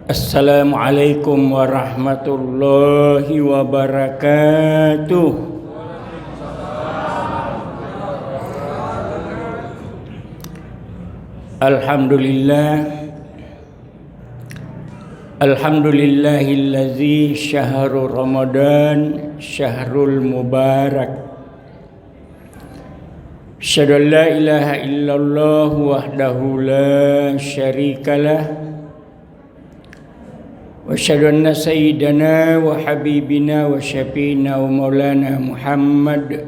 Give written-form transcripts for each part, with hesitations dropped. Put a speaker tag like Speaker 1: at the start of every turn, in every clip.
Speaker 1: Assalamualaikum warahmatullahi wabarakatuh. Alhamdulillahillazi syahrul Ramadan syahrul mubarak. Asyhadu an la ilaha illallah wahdahu la syarikalah. Wa asyhadu anna sayyidana wa habibina wa syafiina wa maulana Muhammad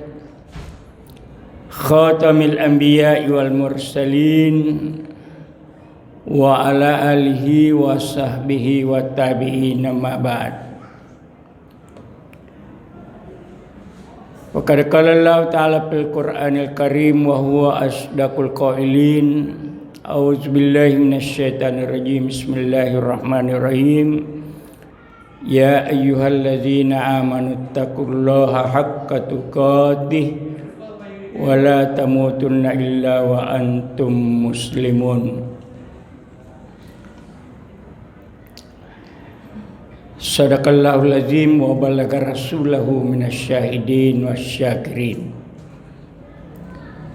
Speaker 1: khatamil anbiya'i wal mursalin wa ala alihi wa sahbihi wa tabi'in amma ba'd. Wa qad qala Allah ta'ala fil Qur'anil Karim wa huwa asdaqul qailin. A'udzu billahi minasyaitonir rajim. Bismillahirrahmanirrahim. Ya ayyuhalladzina amanu taqullaha haqqa tuqatih wa la tamutunna illa wa antum muslimun. Sadaqallahul azim wa balagha rasulahu minasyahidin wasyakirin.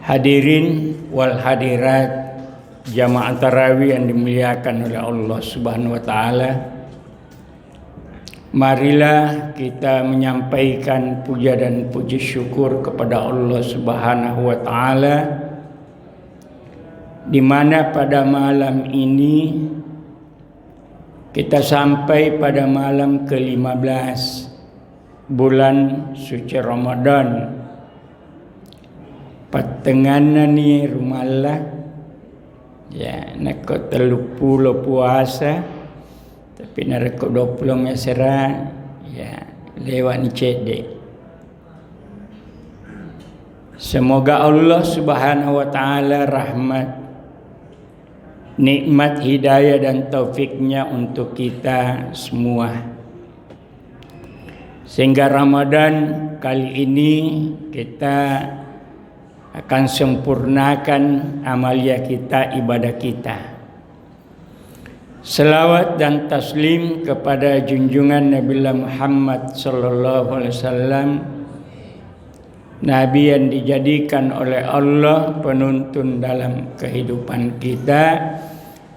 Speaker 1: Hadirin wal hadirat jamaah tarawih yang dimuliakan oleh Allah Subhanahu wa taala. Marilah kita menyampaikan puja dan puji syukur kepada Allah Subhanahu wa taala, di mana pada malam ini kita sampai pada malam ke-15 bulan suci Ramadan. Patenganan ni rumalah ya, nak 30 puasa tapi nak 20 mesra ya, lewat ni cedek. Semoga Allah Subhanahu wa taala rahmat, nikmat hidayah dan taufiknya untuk kita semua, sehingga Ramadan kali ini kita akan sempurnakan amalia kita, ibadah kita. Selawat dan taslim kepada junjungan Nabi Muhammad sallallahu alaihi wasallam, Nabi yang dijadikan oleh Allah penuntun dalam kehidupan kita,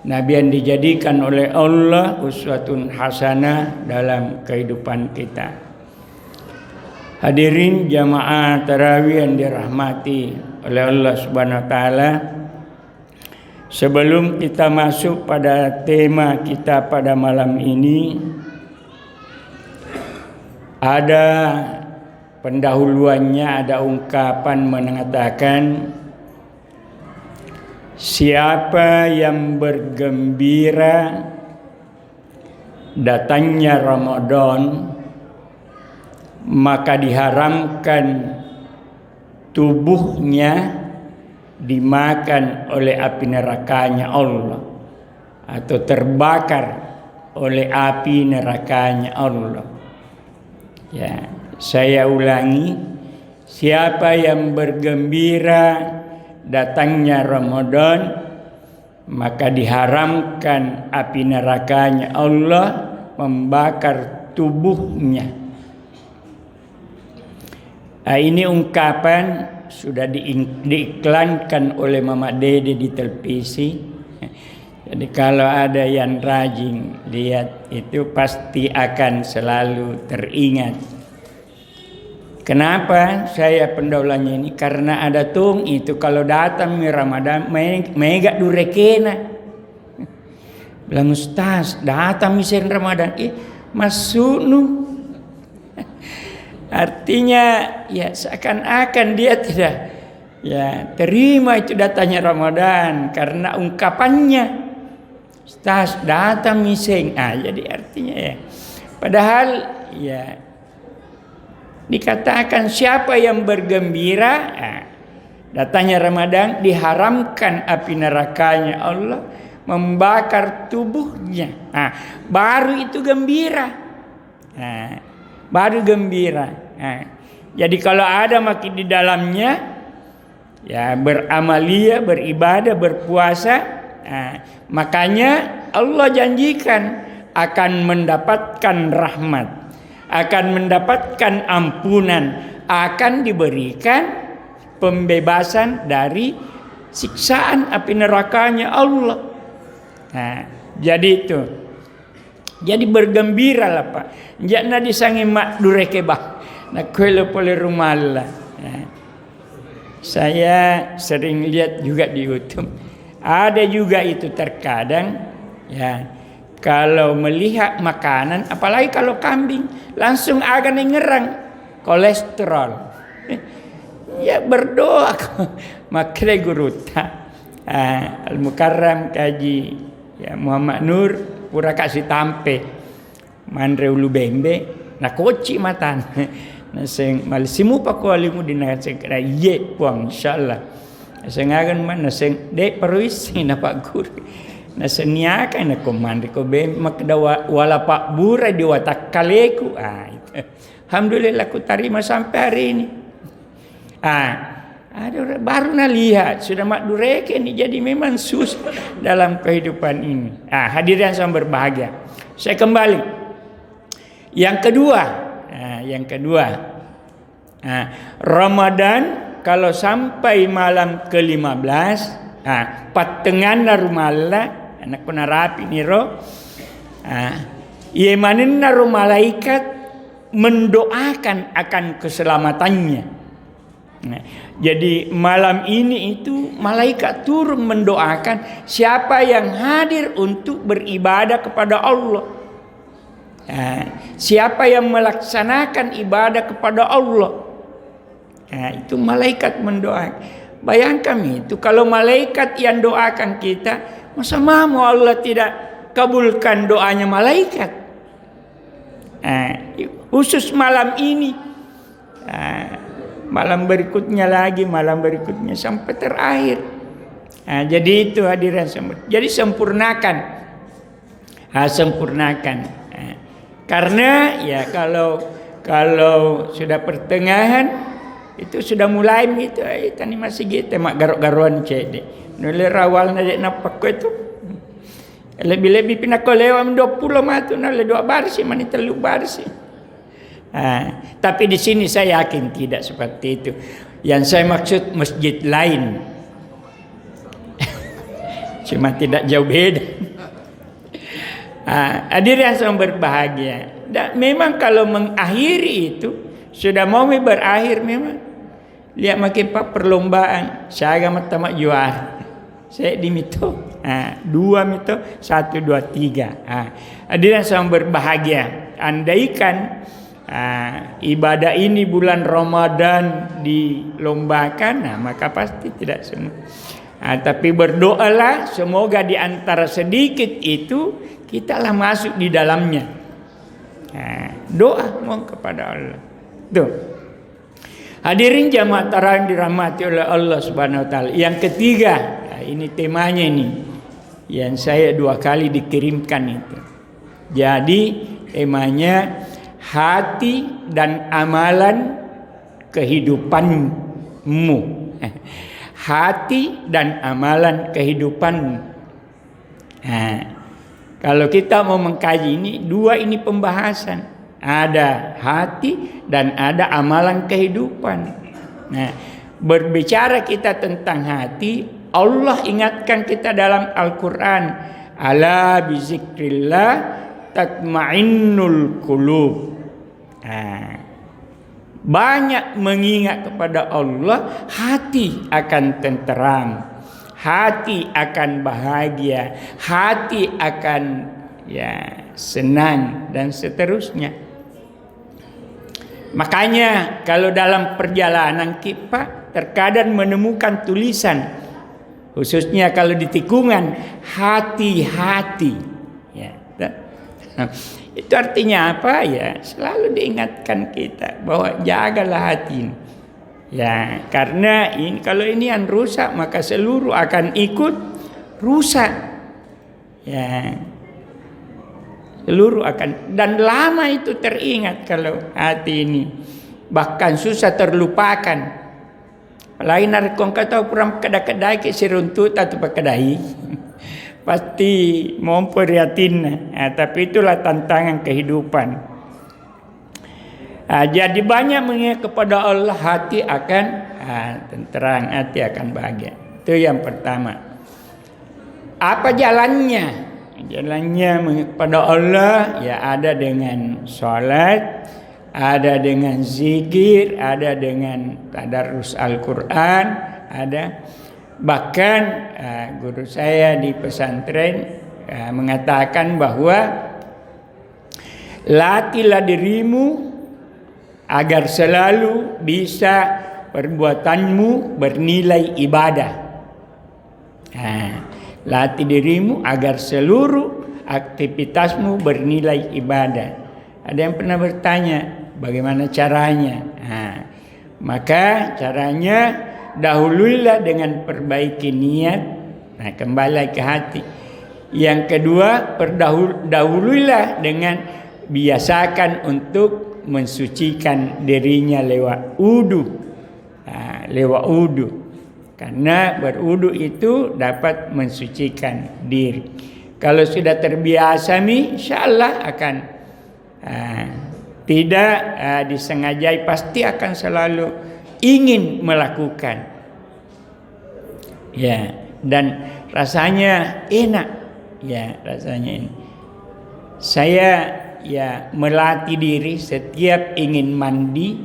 Speaker 1: Nabi yang dijadikan oleh Allah uswatun hasanah dalam kehidupan kita. Hadirin jamaah tarawih yang dirahmati oleh Allah Subhanahu wa taala, sebelum kita masuk pada tema kita pada malam ini, ada pendahuluannya, ada ungkapan mengatakan siapa yang bergembira datangnya Ramadan, maka diharamkan tubuhnya dimakan oleh api nerakanya Allah, atau terbakar oleh api nerakanya Allah. Ya, saya ulangi, siapa yang bergembira datangnya Ramadan, maka diharamkan api nerakanya Allah membakar tubuhnya. Ini ungkapan sudah diiklankan oleh Mama Dede di televisi. Jadi kalau ada yang rajin lihat itu pasti akan selalu teringat. Kenapa saya pendaulannya ini? Karena ada tung itu kalau datang Ramadan mega durekena. Bilang Ustaz, datang misen Ramadan, masuk nu. Artinya ya seakan-akan dia tidak ya terima itu datanya Ramadan karena ungkapannya Ustaz datang miseng. Jadi artinya ya, padahal ya dikatakan siapa yang bergembira datangnya Ramadan diharamkan api nerakanya Allah membakar tubuhnya. Baru itu gembira. Baru gembira. Jadi kalau ada makin di dalamnya ya beramalia, beribadah, berpuasa, makanya Allah janjikan akan mendapatkan rahmat, akan mendapatkan ampunan, akan diberikan pembebasan dari siksaan api nerakanya Allah. Nah, jadi itu. Jadi bergembiralah Pak. Jangan disangi mak dureke bah. Nak kelo pole rumah. Saya sering lihat juga di YouTube. Ada juga itu terkadang ya, kalau melihat makanan, apalagi kalau kambing, langsung akan ngerang kolesterol. Ya berdoa makre guru Al-Mukarram Kaji ya Muhammad Nur pura kasih tampe mandre ulu bembe na koci matan na seng malsimu pakualimu dina seng kira ye puang insyaallah seng agan man na seng de peruis na pak guru na seniaka na komande ko be makda wala pak bura di watak kaleku alhamdulillah ku terima sampai hari ini. Ada baru lihat sudah mak dureke ini jadi memang susah dalam kehidupan ini. Hadirin yang berbahagia. Saya kembali. Yang kedua. Ramadan kalau sampai malam ke-15, patengan rumala anak kuna rapi niro. Yemanin naru malaikat mendoakan akan keselamatannya. Jadi malam ini itu malaikat turun mendoakan siapa yang hadir untuk beribadah kepada Allah. Siapa yang melaksanakan ibadah kepada Allah. Itu malaikat mendoakan. Bayangkan itu kalau malaikat yang doakan kita, masa mau Allah tidak kabulkan doanya malaikat. Khusus malam ini. Malam berikutnya lagi, malam berikutnya sampai terakhir. Jadi itu hadirin semua. Jadi sempurnakan. Karena ya kalau sudah pertengahan itu sudah mulai gitu. Tani masih gitu mak garuk-garuan cede. Nule rawal najak napak ko itu. Lebih-lebih pinakolewa 20 matu nale 2 barsi mani 3 barsi. Tapi di sini saya yakin tidak seperti itu. Yang saya maksud masjid lain. Cuma tidak jauh beda. Hadirin yang berbahagia. Dan memang kalau mengakhiri itu sudah mau berakhir memang. Lihat makin pak perlombaan. Saya mata juara. Saya di mito. 2 mito 1 2 3. Hadirin yang berbahagia. Andaikan ibadah ini bulan Ramadan dilombakan, maka pasti tidak semua. Tapi berdoalah semoga di antara sedikit itu kita lah masuk di dalamnya. Doa mohon kepada Allah. Tuh. Hadirin jamaah tarawih dirahmati oleh Allah Subhanahu wa taala. Yang ketiga, ini temanya ini yang saya 2 kali dikirimkan itu. Jadi temanya hati dan amalan kehidupanmu. Hati dan amalan kehidupanmu. Kalau kita mau mengkaji ini 2 ini pembahasan. Ada hati dan ada amalan kehidupan. Berbicara kita tentang hati, Allah ingatkan kita dalam Al-Quran. Ala bizikrillah tatma'innul qulub. Banyak mengingat kepada Allah, hati akan tenteram, hati akan bahagia, hati akan senang dan seterusnya. Makanya kalau dalam perjalanan kita terkadang menemukan tulisan, khususnya kalau di tikungan, hati-hati. Itu artinya apa ya? Selalu diingatkan kita bahwa jagalah hati. Karena ini kalau ini yang rusak maka seluruh akan ikut rusak. Seluruh akan, dan lama itu teringat kalau hati ini bahkan susah terlupakan. Lain narkong kata kurang kedai-kedai ke siruntut atau pakedai. pasti mau prihatin. Tapi itulah tantangan kehidupan. Jadi banyak mengingat kepada Allah, hati akan tenteram, hati akan bahagia. Itu yang pertama. Apa jalannya? Jalannya mengingat kepada Allah ya ada dengan sholat, ada dengan zikir, ada dengan tadarus Al-Quran, ada. Bahkan guru saya di pesantren mengatakan bahwa latihlah dirimu agar selalu bisa perbuatanmu bernilai ibadah. Latih dirimu agar seluruh aktivitasmu bernilai ibadah. Ada yang pernah bertanya, bagaimana caranya? Maka caranya dahuluilah dengan perbaiki niat. Kembali ke hati. Yang kedua, dahuluilah dengan biasakan untuk mensucikan dirinya lewat wudu. Lewat wudu. Karena berwudu itu dapat mensucikan diri. Kalau sudah terbiasa insyaallah akan tidak disengajai, pasti akan selalu ingin melakukan. Ya, dan rasanya enak. Ya, rasanya enak. Saya melatih diri setiap ingin mandi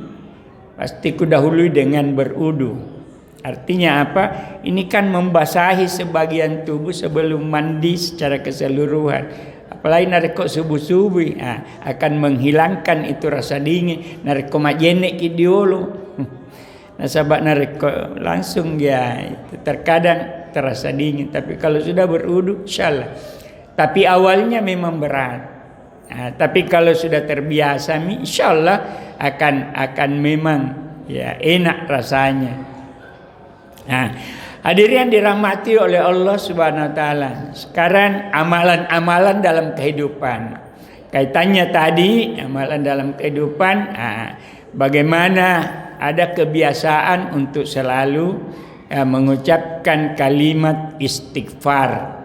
Speaker 1: pasti kudahului dengan berwudu. Artinya apa? Ini kan membasahi sebagian tubuh sebelum mandi secara keseluruhan. Apalagi nareko subuh-subuh akan menghilangkan itu rasa dingin. Nareko majenek kidiolo. Nasabak nareko langsung itu terkadang terasa dingin. Tapi kalau sudah berwudu insyaallah. Tapi awalnya memang berat. Tapi kalau sudah terbiasa insyaallah akan memang enak rasanya. Hadirin yang dirahmati oleh Allah Subhanahu wa taala. Sekarang amalan-amalan dalam kehidupan. Kaitannya tadi amalan dalam kehidupan, bagaimana ada kebiasaan untuk selalu mengucapkan kalimat istighfar.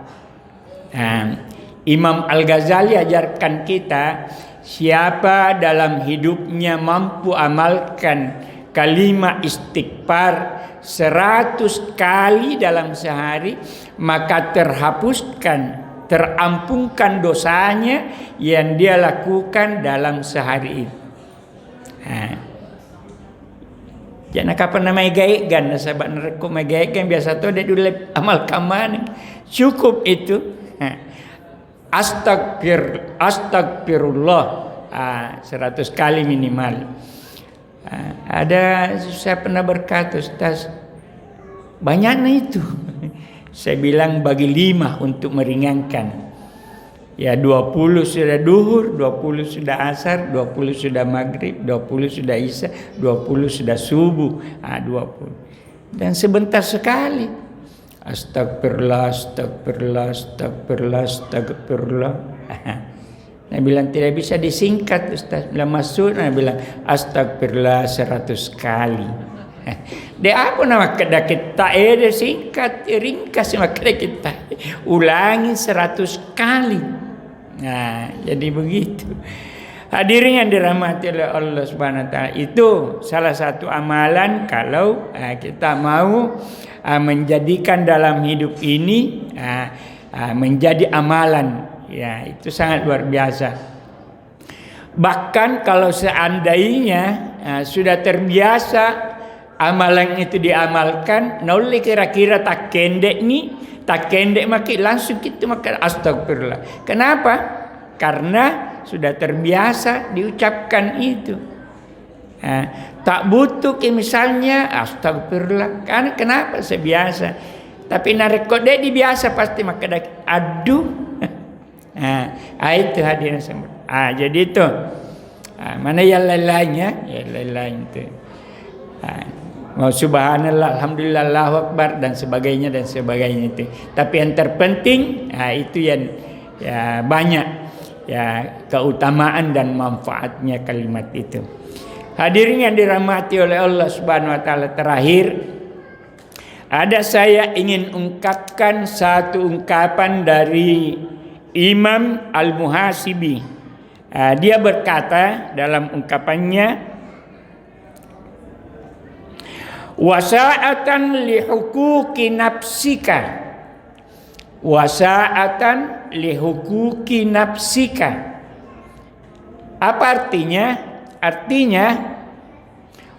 Speaker 1: Imam Al-Ghazali ajarkan kita, siapa dalam hidupnya mampu amalkan kalimat istighfar 100 kali dalam sehari, maka terampunkan dosanya yang dia lakukan dalam sehari itu. Jangan kapan nama gaigan, sahabat nereko megaikan biasa tu dia dulu amal kaman. Cukup itu. Astagfirullah 100 kali minimal. Ada saya pernah berkata, Ustaz, banyaknya itu. Saya bilang bagi 5 untuk meringankan. 20 sudah duhur, 20 sudah asar, 20 sudah maghrib, 20 sudah isya, 20 sudah subuh. 20. Dan sebentar sekali. Astagfirullah, astagfirullah, astagfirullah, astagfirullah. Dia bilang tidak bisa disingkat, Ustaz. Bila masuk, dia bilang astagfirullah 100 kali. Dia apa nama kada kita? Dia singkat, ringkas makanya kita ulangi 100 kali. Jadi begitu. Hadirin yang dirahmati oleh Allah Subhanahu wa taala, itu salah satu amalan kalau kita mau menjadikan dalam hidup ini menjadi amalan. Itu sangat luar biasa. Bahkan kalau seandainya sudah terbiasa amalan itu diamalkan, nolli kira-kira tak kendek makin langsung kita makan astagfirullah. Kenapa? Karena sudah terbiasa diucapkan itu. Tak butuh misalnya astagfirullah. Karena kenapa? Sebiasa. Tapi narekode dibiasa pasti makan aduh. Itu hadirin semua. Jadi itu. Mana yang lain-lainnya? Yang lain-lain itu. Mau subhanallah, alhamdulillah, Allahu akbar dan sebagainya itu. Tapi yang terpenting itu yang banyak keutamaan dan manfaatnya kalimat itu. Hadirin yang dirahmati oleh Allah Subhanahu wa taala, terakhir Ada saya ingin ungkapkan satu ungkapan dari Imam Al-Muhasibi. Dia berkata dalam ungkapannya, wasa'atan li huquqi nafsika, wasa'atan li huquqi nafsika. Apa artinya? Artinya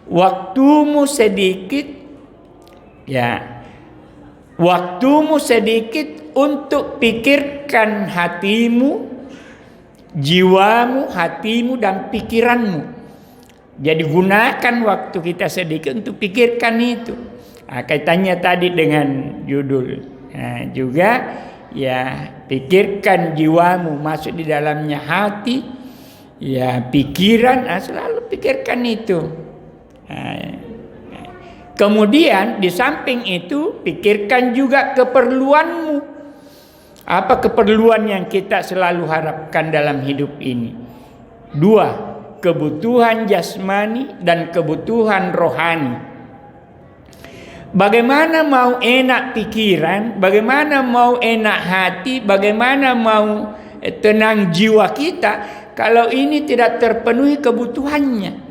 Speaker 1: waktumu sedikit, ya, waktumu sedikit untuk pikirkan hatimu, jiwamu, hatimu dan pikiranmu. Jadi gunakan waktu kita sedikit untuk pikirkan itu. Kaitannya tadi dengan judul. Juga ya, pikirkan jiwamu, masuk di dalamnya hati, ya pikiran, selalu pikirkan itu. Kemudian di samping itu pikirkan juga keperluanmu. Apa keperluan yang kita selalu harapkan dalam hidup ini? Dua, kebutuhan jasmani dan kebutuhan rohani. Bagaimana mau enak pikiran, bagaimana mau enak hati, bagaimana mau tenang jiwa kita kalau ini tidak terpenuhi kebutuhannya.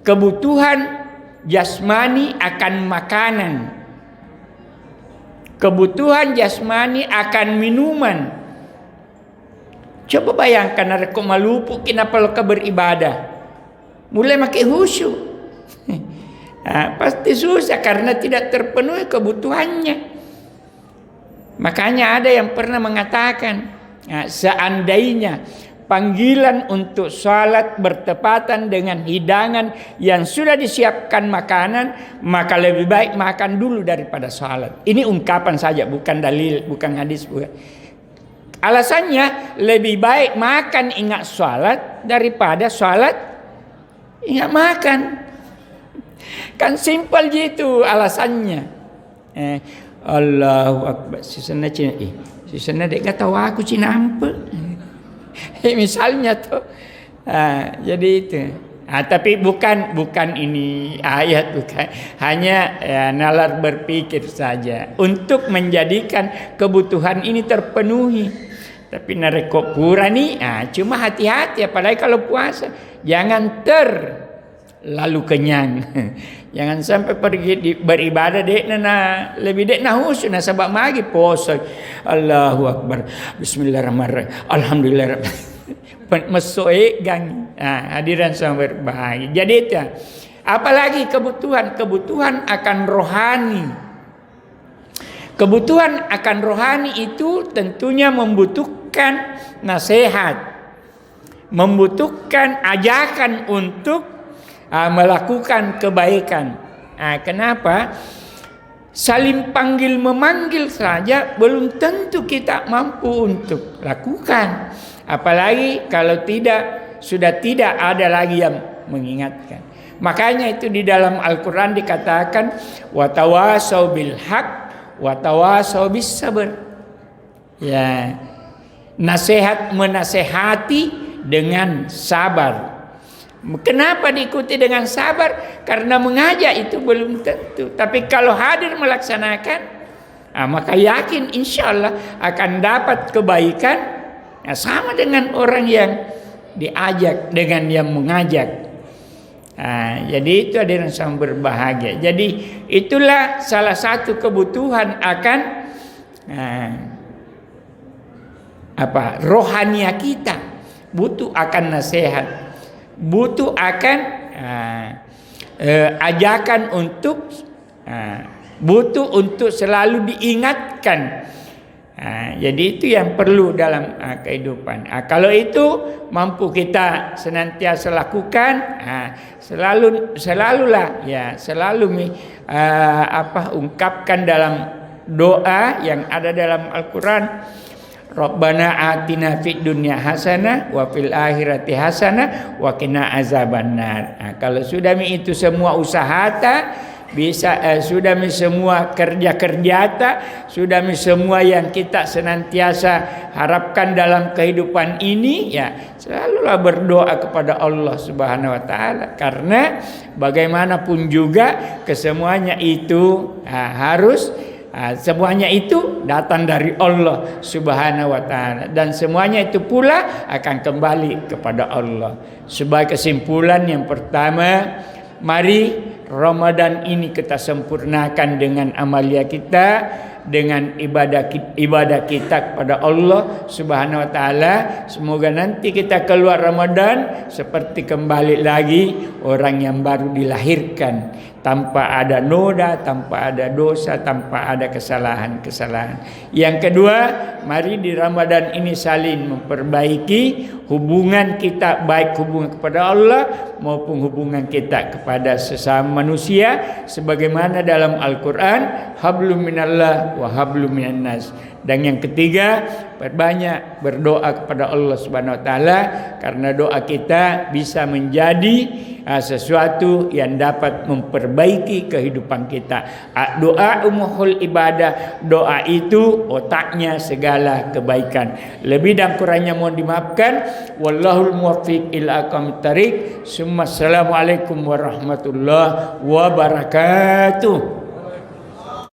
Speaker 1: Kebutuhan jasmani akan makanan, kebutuhan jasmani akan minuman. Coba bayangkan ada kok malupu kenapa lo beribadah, mulai makai khusyuk. Pasti susah karena tidak terpenuhi kebutuhannya. Makanya ada yang pernah mengatakan, seandainya panggilan untuk salat bertepatan dengan hidangan yang sudah disiapkan makanan, maka lebih baik makan dulu daripada salat. Ini ungkapan saja, bukan dalil, bukan hadis, bukan. Alasannya lebih baik makan ingat salat daripada salat ingat makan. Kan simpel gitu alasannya. Allahu Akbar. Sisana Cina, sisana dek kata aku Cina apa? Misalnya tuh. Jadi itu. Tapi bukan ini ayat, bukan. Hanya nalar berpikir saja untuk menjadikan kebutuhan ini terpenuhi. Tapi narekok pura nih, cuma hati-hati apalagi kalau puasa, jangan terlalu kenyang. Jangan sampai pergi beribadah lebih khusyuk sebab magi puasa. Allahu Akbar. Bismillahirrahmanirrahim. Alhamdulillah. Mesoi gang. Hadiran sama berbahagia. Jadi itu. Apalagi kebutuhan akan rohani. Kebutuhan akan rohani itu tentunya membutuhkan nasihat, membutuhkan ajakan untuk melakukan kebaikan. Kenapa? Saling panggil memanggil saja belum tentu kita mampu untuk lakukan. Apalagi kalau sudah tidak ada lagi yang mengingatkan. Makanya itu di dalam Al-Quran dikatakan watawasau bil haq watawasau bis sabr. Ya, menasehati dengan sabar. Kenapa diikuti dengan sabar? Karena mengajak itu belum tentu. Tapi kalau hadir melaksanakan, maka yakin insya Allah akan dapat kebaikan. Sama dengan orang yang diajak dengan yang mengajak. Jadi itu ada yang sama berbahagia. Jadi itulah salah satu kebutuhan akan rohania kita. Butuh akan nasihat, butuh akan ajakan untuk butuh untuk selalu diingatkan. Jadi itu yang perlu dalam kehidupan. Kalau itu mampu kita senantiasa lakukan, selalulah ya, ungkapkan dalam doa yang ada dalam Al-Quran. Rabbana atina fid dunya hasanah wa fil akhirati hasanah wa qina azabannar. Kalau sudah itu semua usaha bisa sudah semua kerja-kerja sudah semua yang kita senantiasa harapkan dalam kehidupan ini, ya selalulah berdoa kepada Allah Subhanahu wa taala, karena bagaimanapun juga kesemuanya itu harus semuanya itu datang dari Allah Subhanahu wa taala, dan semuanya itu pula akan kembali kepada Allah. Sebagai kesimpulan yang pertama, mari Ramadan ini kita sempurnakan dengan amalia kita, dengan ibadah kita kepada Allah Subhanahu wa taala. Semoga nanti kita keluar Ramadan seperti kembali lagi orang yang baru dilahirkan, tanpa ada noda, tanpa ada dosa, tanpa ada kesalahan-kesalahan. Yang kedua, mari di Ramadan ini saling memperbaiki hubungan kita, baik hubungan kepada Allah maupun hubungan kita kepada sesama manusia, sebagaimana dalam Al-Quran, hablum minallah wa hablum minan nas. Dan yang ketiga, perbanyak berdoa kepada Allah Subhanahu wa taala, karena doa kita bisa menjadi sesuatu yang dapat memperbaiki kehidupan kita. Doa umuhul ibadah, doa itu otaknya segala kebaikan. Lebih dan kurangnya mohon dimaafkan. Wallahul muwaffiq ila aqwamit thariq. Assalamualaikum warahmatullahi wabarakatuh.